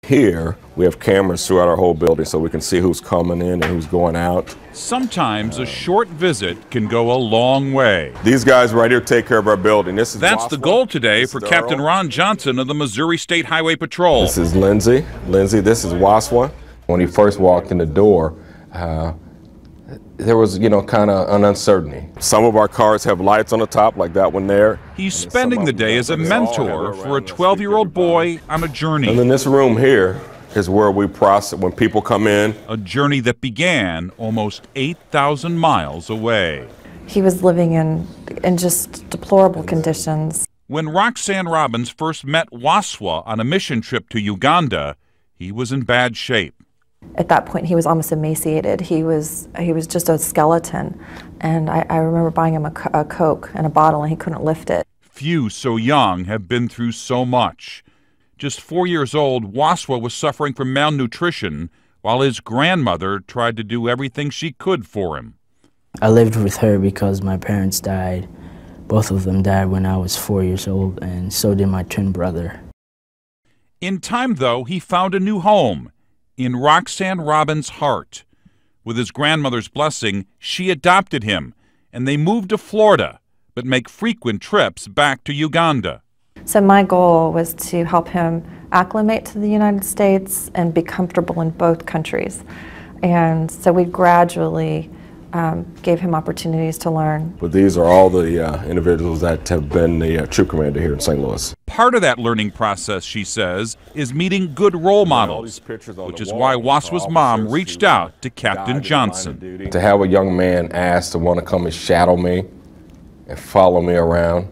Here, we have cameras throughout our whole building so we can see who's coming in and who's going out. Sometimes a short visit can go a long way. These guys right here take care of our building. That's the goal today for Captain Ron Johnson of the Missouri State Highway Patrol. This is Lindsay. Lindsay, this is Waswa. When he first walked in the door, there was, kind of an uncertainty. Some of our cars have lights on the top, like that one there. He's spending the day as a mentor for a 12-year-old boy on a journey. And in this room here is where we process when people come in. A journey that began almost 8,000 miles away. He was living in just deplorable conditions. When Roxanne Robbins first met Waswa on a mission trip to Uganda, he was in bad shape. At that point, he was almost emaciated. He was just a skeleton. And I remember buying him a Coke and a bottle, and he couldn't lift it. Few so young have been through so much. Just 4 years old, Waswa was suffering from malnutrition while his grandmother tried to do everything she could for him. I lived with her because my parents died. Both of them died when I was 4 years old, and so did my twin brother. In time, though, he found a new home in Roxanne Robbins' heart. With his grandmother's blessing, she adopted him, and they moved to Florida, but make frequent trips back to Uganda. So my goal was to help him acclimate to the United States and be comfortable in both countries. And so we gradually gave him opportunities to learn. But these are all the individuals that have been the troop commander here in St. Louis. Part of that learning process, she says, is meeting good role models, which is why Waswa's mom reached out to Captain Johnson. To have a young man ask to want to come and shadow me and follow me around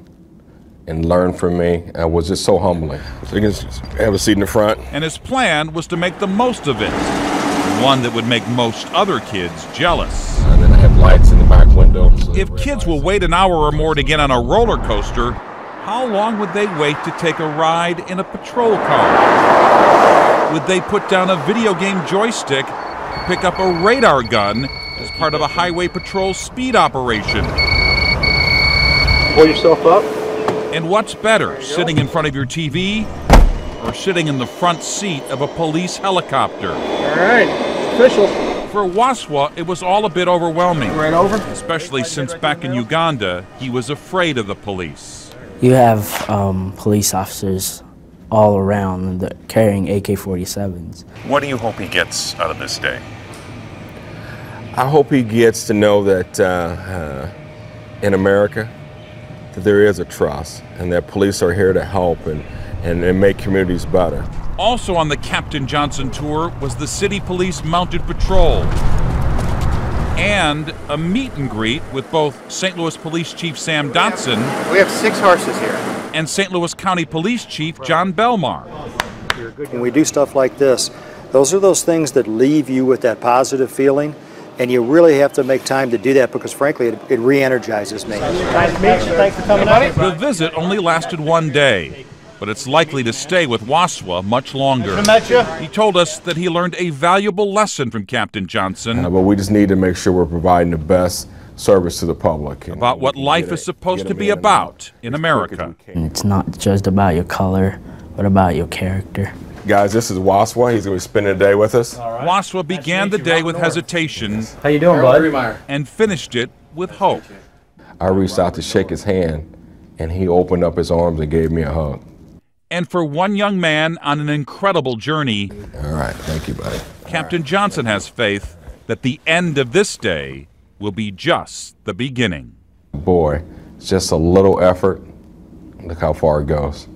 and learn from me was just so humbling. So you can have a seat in the front. And his plan was to make the most of it, one that would make most other kids jealous. And then I have lights in the back window. So if kids will wait an hour or more to get on a roller coaster, how long would they wait to take a ride in a patrol car? Would they put down a video game joystick, pick up a radar gun as part of a highway patrol speed operation? Pull yourself up. And what's better, sitting in front of your TV or sitting in the front seat of a police helicopter? All right, official. For Waswa, it was all a bit overwhelming. Right over. Especially since back in Uganda, he was afraid of the police. You have police officers all around carrying AK-47s. What do you hope he gets out of this day? I hope he gets to know that in America, that there is a trust and that police are here to help and make communities better. Also on the Captain Johnson tour was the City Police Mounted Patrol and a meet and greet with both St. Louis Police Chief Sam Dotson. We have 6 horses here. And St. Louis County Police Chief John Belmar. When we do stuff like this, those are those things that leave you with that positive feeling, and you really have to make time to do that because, frankly, it re-energizes me. Nice to meet you. Thanks for coming out. The visit only lasted one day, but it's likely to stay with Waswa much longer. He told us that he learned a valuable lesson from Captain Johnson. But we just need to make sure we're providing the best service to the public. About what life is supposed to be about in America. It's not just about your color, but about your character. Guys, this is Waswa. He's going to be spending the day with us. Right. Waswa began the day with hesitation. How you doing, bud? And finished it with hope. I reached out to shake his hand, and he opened up his arms and gave me a hug. And for one young man on an incredible journey, all right, thank you, buddy. Captain Johnson has faith that the end of this day will be just the beginning. Boy, it's just a little effort. Look how far it goes.